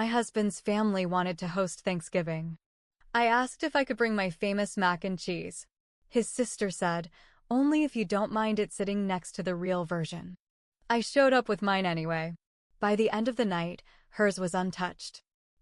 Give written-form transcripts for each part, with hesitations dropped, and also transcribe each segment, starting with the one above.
My husband's family wanted to host Thanksgiving. I asked if I could bring my famous mac and cheese. His sister said, only if you don't mind it sitting next to the real version. I showed up with mine anyway. By the end of the night, hers was untouched.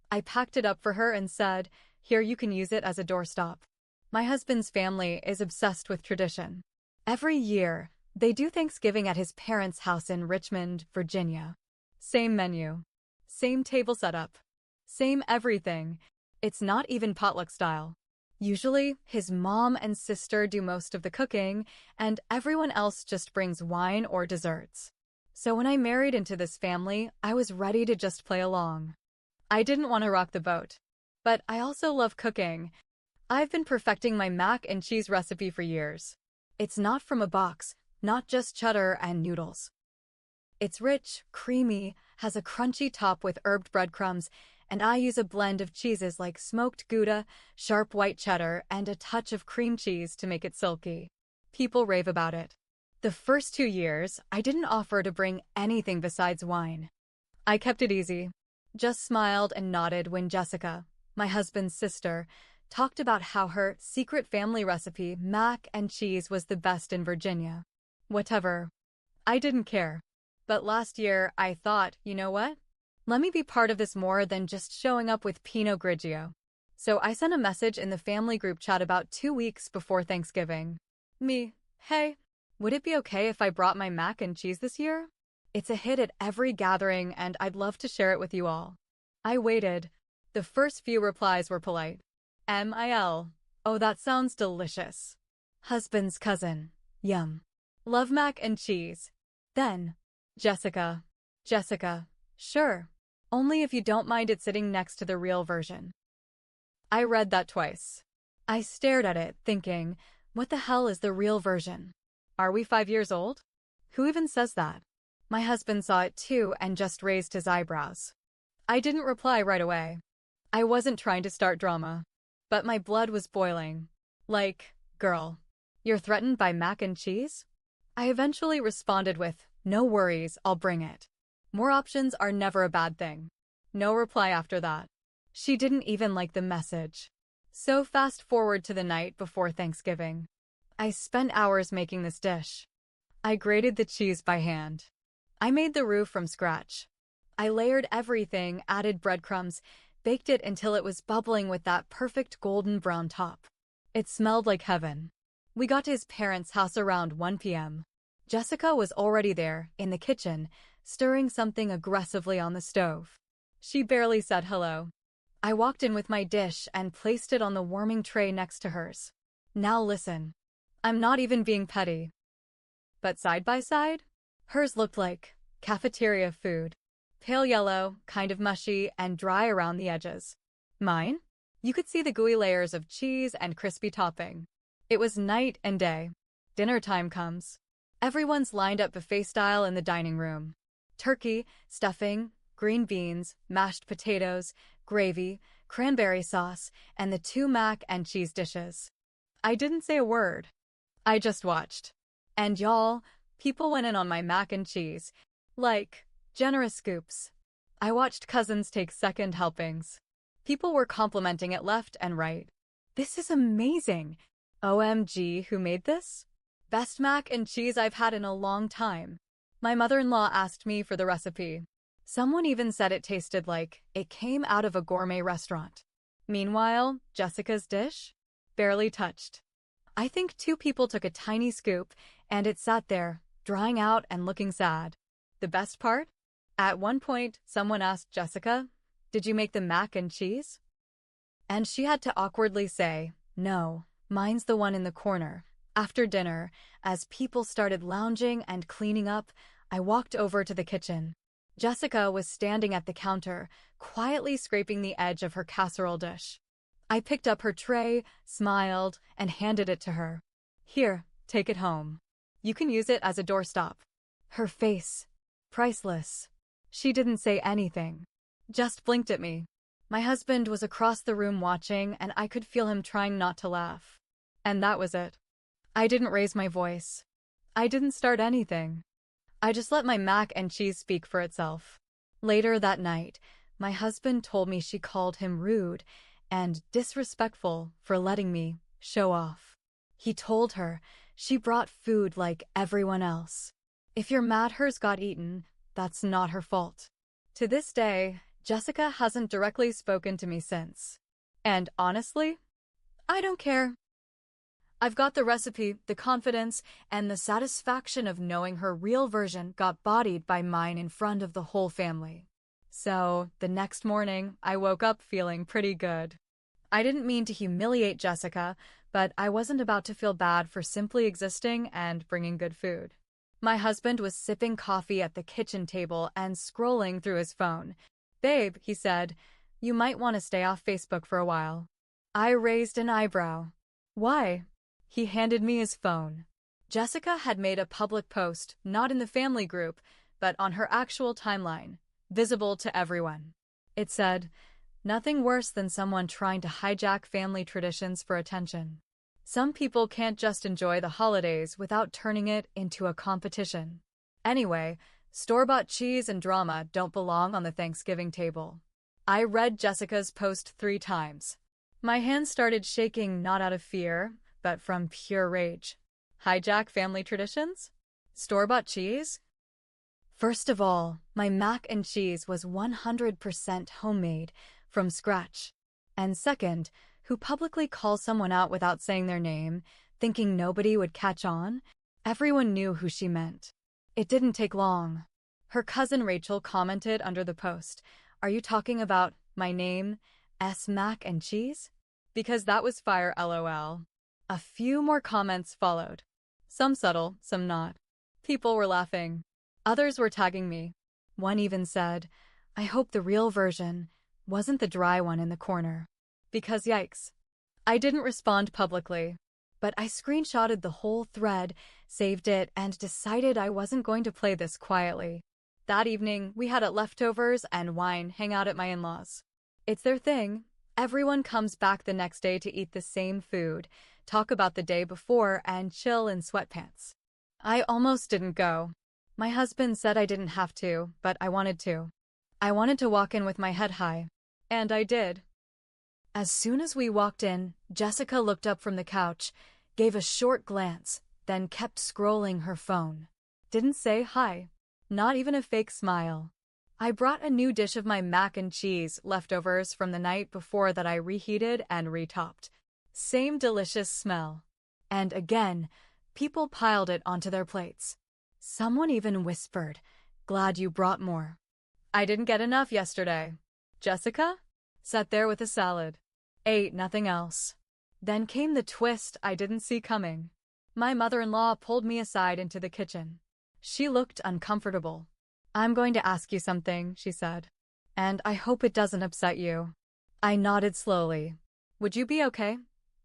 I packed it up for her and said, here, you can use it as a doorstop. My husband's family is obsessed with tradition. Every year, they do Thanksgiving at his parents' house in Richmond, Virginia. Same menu. Same table setup. Same everything. It's not even potluck style. Usually, his mom and sister do most of the cooking, and everyone else just brings wine or desserts. So when I married into this family, I was ready to just play along. I didn't want to rock the boat. But I also love cooking. I've been perfecting my mac and cheese recipe for years. It's not from a box, not just cheddar and noodles. It's rich, creamy, has a crunchy top with herbed breadcrumbs, and I use a blend of cheeses like smoked Gouda, sharp white cheddar, and a touch of cream cheese to make it silky. People rave about it. The first 2 years, I didn't offer to bring anything besides wine. I kept it easy. Just smiled and nodded when Jessica, my husband's sister, talked about how her secret family recipe, mac and cheese, was the best in Virginia. Whatever. I didn't care. But last year, I thought, you know what? Let me be part of this more than just showing up with Pinot Grigio. So I sent a message in the family group chat about 2 weeks before Thanksgiving. Hey, would it be okay if I brought my mac and cheese this year? It's a hit at every gathering, and I'd love to share it with you all. I waited. The first few replies were polite. MIL. Oh, that sounds delicious. Husband's cousin. Yum. Love mac and cheese. Then, Jessica. Sure. Only if you don't mind it sitting next to the real version. I read that twice. I stared at it, thinking, what the hell is the real version? Are we 5 years old? Who even says that? My husband saw it too and just raised his eyebrows. I didn't reply right away. I wasn't trying to start drama. But my blood was boiling. Like, girl, you're threatened by mac and cheese? I eventually responded with, no worries, I'll bring it. More options are never a bad thing. No reply after that. She didn't even like the message. So fast forward to the night before Thanksgiving. I spent hours making this dish. I grated the cheese by hand. I made the roux from scratch. I layered everything, added breadcrumbs, baked it until it was bubbling with that perfect golden brown top. It smelled like heaven. We got to his parents' house around 1 p.m. Jessica was already there, in the kitchen, stirring something aggressively on the stove. She barely said hello. I walked in with my dish and placed it on the warming tray next to hers. Now listen. I'm not even being petty. But side by side, hers looked like cafeteria food. Pale yellow, kind of mushy, and dry around the edges. Mine? You could see the gooey layers of cheese and crispy topping. It was night and day. Dinner time comes. Everyone's lined up buffet style in the dining room. Turkey, stuffing, green beans, mashed potatoes, gravy, cranberry sauce, and the 2 mac and cheese dishes. I didn't say a word. I just watched. And y'all, people went in on my mac and cheese. Like, generous scoops. I watched cousins take second helpings. People were complimenting it left and right. This is amazing. OMG, who made this? Best mac and cheese I've had in a long time. My mother-in-law asked me for the recipe. Someone even said it tasted like it came out of a gourmet restaurant. Meanwhile, Jessica's dish? Barely touched. I think 2 people took a tiny scoop, and it sat there, drying out and looking sad. The best part? At one point, someone asked Jessica, did you make the mac and cheese? And she had to awkwardly say, no, mine's the one in the corner. After dinner, as people started lounging and cleaning up, I walked over to the kitchen. Jessica was standing at the counter, quietly scraping the edge of her casserole dish. I picked up her tray, smiled, and handed it to her. Here, take it home. You can use it as a doorstop. Her face. Priceless. She didn't say anything. Just blinked at me. My husband was across the room watching, and I could feel him trying not to laugh. And that was it. I didn't raise my voice. I didn't start anything. I just let my mac and cheese speak for itself. Later that night, My husband told me she called him rude and disrespectful for letting me show off. He told her she brought food like everyone else. If you're mad hers got eaten, that's not her fault. To this day, Jessica hasn't directly spoken to me since. And honestly, I don't care. I've got the recipe, the confidence, and the satisfaction of knowing her real version got bodied by mine in front of the whole family. So, the next morning, I woke up feeling pretty good. I didn't mean to humiliate Jessica, but I wasn't about to feel bad for simply existing and bringing good food. My husband was sipping coffee at the kitchen table and scrolling through his phone. "Babe," he said, "you might want to stay off Facebook for a while." I raised an eyebrow. "Why?" He handed me his phone. Jessica had made a public post, not in the family group, but on her actual timeline, visible to everyone. It said, "Nothing worse than someone trying to hijack family traditions for attention. Some people can't just enjoy the holidays without turning it into a competition. Anyway, store-bought cheese and drama don't belong on the Thanksgiving table." I read Jessica's post 3 times. My hands started shaking not out of fear, but from pure rage. Hijack family traditions? Store-bought cheese? First of all, my mac and cheese was 100% homemade, from scratch. And second, who publicly calls someone out without saying their name, thinking nobody would catch on? Everyone knew who she meant. It didn't take long. Her cousin Rachel commented under the post, "Are you talking about my name, S mac and cheese?" Because that was fire, LOL. A few more comments followed. Some subtle, some not. People were laughing. Others were tagging me. One even said, "I hope the real version wasn't the dry one in the corner." Because yikes. I didn't respond publicly, but I screenshotted the whole thread, saved it, and decided I wasn't going to play this quietly. That evening, we had leftovers and wine hang out at my in-laws. It's their thing. Everyone comes back the next day to eat the same food, talk about the day before, and chill in sweatpants. I almost didn't go. My husband said I didn't have to, but I wanted to. I wanted to walk in with my head high. And I did. As soon as we walked in, Jessica looked up from the couch, gave a short glance, then kept scrolling her phone. Didn't say hi. Not even a fake smile. I brought a new dish of my mac and cheese leftovers from the night before that I reheated and retopped. Same delicious smell. And again, people piled it onto their plates. Someone even whispered, "Glad you brought more." I didn't get enough yesterday. Jessica sat there with a salad. Ate nothing else. Then came the twist I didn't see coming. My mother-in-law pulled me aside into the kitchen. She looked uncomfortable. "I'm going to ask you something," she said. "And I hope it doesn't upset you." I nodded slowly. "Would you be okay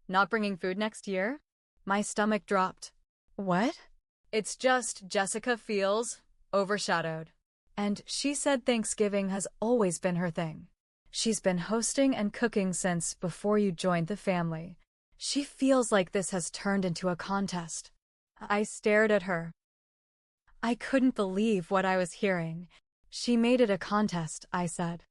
not bringing food next year?" My stomach dropped. "What?" "It's just Jessica feels overshadowed. And she said Thanksgiving has always been her thing. She's been hosting and cooking since before you joined the family. She feels like this has turned into a contest." I stared at her. I couldn't believe what I was hearing. "She made it a contest," I said.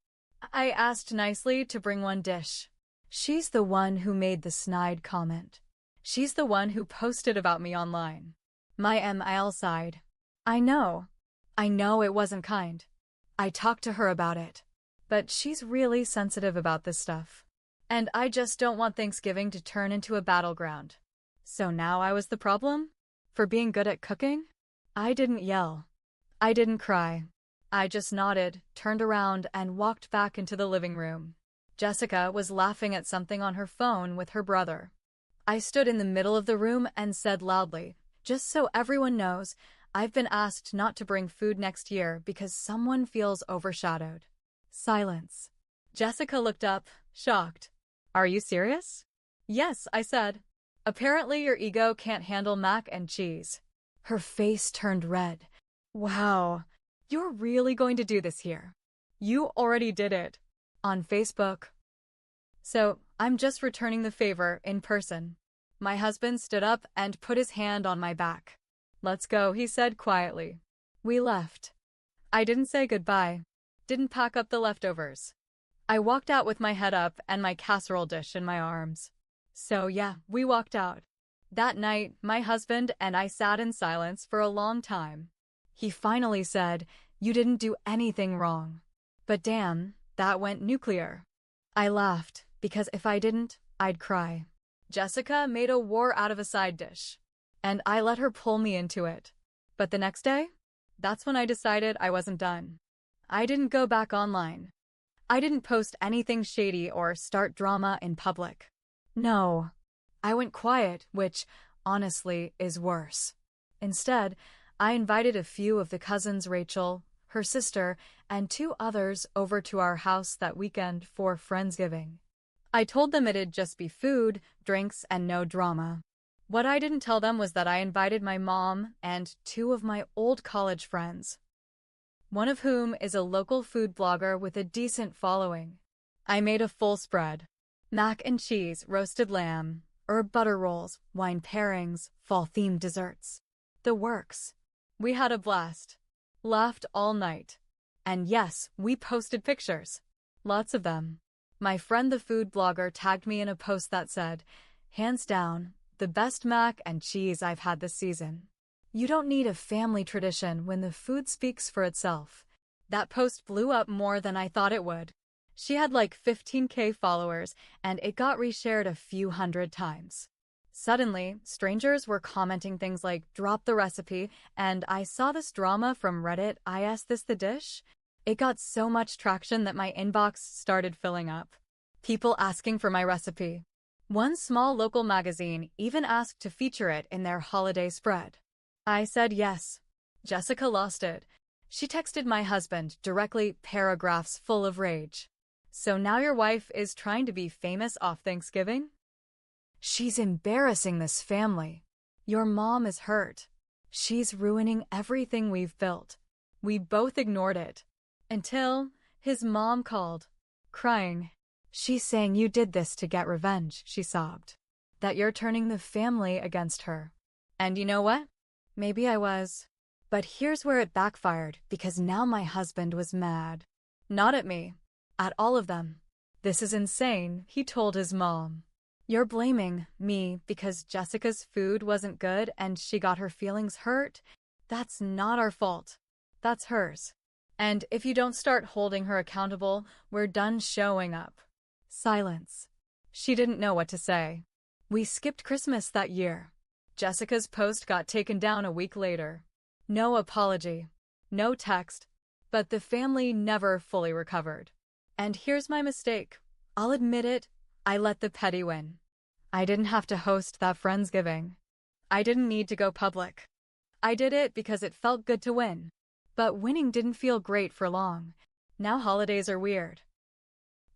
"I asked nicely to bring one dish." She's the one who made the snide comment. She's the one who posted about me online. My ML sighed. I know it wasn't kind. I talked to her about it. But she's really sensitive about this stuff. And I just don't want Thanksgiving to turn into a battleground. So now I was the problem? For being good at cooking? I didn't yell. I didn't cry. I just nodded, turned around, and walked back into the living room. Jessica was laughing at something on her phone with her brother. I stood in the middle of the room and said loudly, "Just so everyone knows, I've been asked not to bring food next year because someone feels overshadowed." Silence. Jessica looked up, shocked. "Are you serious?" "Yes," I said. "Apparently your ego can't handle mac and cheese." Her face turned red. "Wow, you're really going to do this here? You already did it. On Facebook." "So, I'm just returning the favor in person." My husband stood up and put his hand on my back. "Let's go," he said quietly. We left. I didn't say goodbye. didn't pack up the leftovers. I walked out with my head up and my casserole dish in my arms. So yeah, we walked out. That night, my husband and I sat in silence for a long time. He finally said, "You didn't do anything wrong." But damn, that went nuclear. I laughed, because if I didn't, I'd cry. Jessica made a war out of a side dish, and I let her pull me into it. But the next day, that's when I decided I wasn't done. I didn't go back online. I didn't post anything shady or start drama in public. No, I went quiet, which, honestly, is worse. Instead, I invited a few of the cousins, Rachel, her sister, and 2 others over to our house that weekend for Friendsgiving. I told them it'd just be food, drinks, and no drama. What I didn't tell them was that I invited my mom and 2 of my old college friends, one of whom is a local food blogger with a decent following. I made a full spread. Mac and cheese, roasted lamb, herb butter rolls, wine pairings, fall-themed desserts. The works. We had a blast. Laughed all night. And yes, we posted pictures. Lots of them. My friend the food blogger tagged me in a post that said, "Hands down, the best mac and cheese I've had this season." You don't need a family tradition when the food speaks for itself. That post blew up more than I thought it would. She had like 15K followers, and it got reshared a few hundred times. Suddenly, strangers were commenting things like, "Drop the recipe," and "I saw this drama from Reddit, is this the dish?" It got so much traction that my inbox started filling up. People asking for my recipe. One small local magazine even asked to feature it in their holiday spread. I said yes. Jessica lost it. She texted my husband directly, paragraphs full of rage. "So now your wife is trying to be famous off Thanksgiving? She's embarrassing this family. Your mom is hurt. She's ruining everything we've built." We both ignored it. Until his mom called, crying. "She's saying you did this to get revenge," she sobbed. "That you're turning the family against her." And you know what? Maybe I was. But here's where it backfired, because now my husband was mad. Not at me. At all of them. "This is insane," he told his mom. "You're blaming me because Jessica's food wasn't good and she got her feelings hurt? That's not our fault. That's hers. And if you don't start holding her accountable, we're done showing up." Silence. She didn't know what to say. We skipped Christmas that year. Jessica's post got taken down a week later. No apology. No text. But the family never fully recovered. And here's my mistake. I'll admit it. I let the petty win. I didn't have to host that Friendsgiving. I didn't need to go public. I did it because it felt good to win. But winning didn't feel great for long. Now holidays are weird.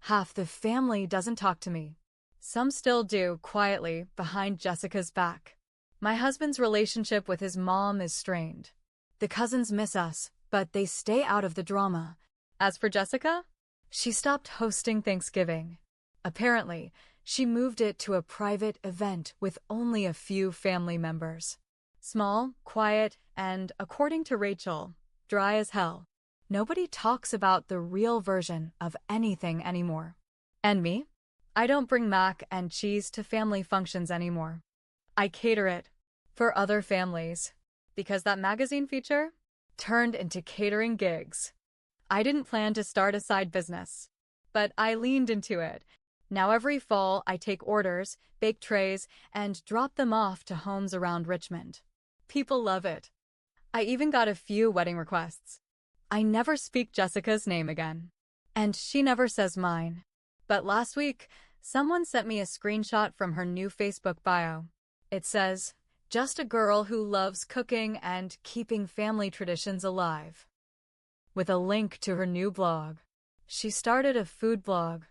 Half the family doesn't talk to me. Some still do, quietly, behind Jessica's back. My husband's relationship with his mom is strained. The cousins miss us, but they stay out of the drama. As for Jessica, she stopped hosting Thanksgiving. Apparently, she moved it to a private event with only a few family members. Small, quiet, and, according to Rachel, dry as hell. Nobody talks about the real version of anything anymore. And me? I don't bring mac and cheese to family functions anymore. I cater it for other families, because that magazine feature turned into catering gigs. I didn't plan to start a side business, but I leaned into it. Now every fall I take orders, bake trays, and drop them off to homes around Richmond. People love it. I even got a few wedding requests. I never speak Jessica's name again, and she never says mine. But last week, someone sent me a screenshot from her new Facebook bio. It says, "Just a girl who loves cooking and keeping family traditions alive," with a link to her new blog. She started a food blog.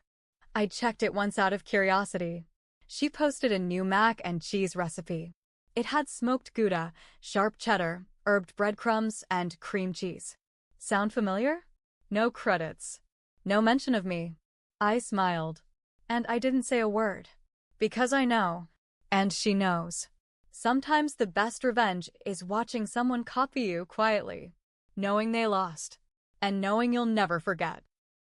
I checked it once out of curiosity. She posted a new mac and cheese recipe. It had smoked Gouda, sharp cheddar, herbed breadcrumbs, and cream cheese. Sound familiar? No credits. No mention of me. I smiled. And I didn't say a word. Because I know. And she knows. Sometimes the best revenge is watching someone copy you quietly, knowing they lost. and knowing you'll never forget.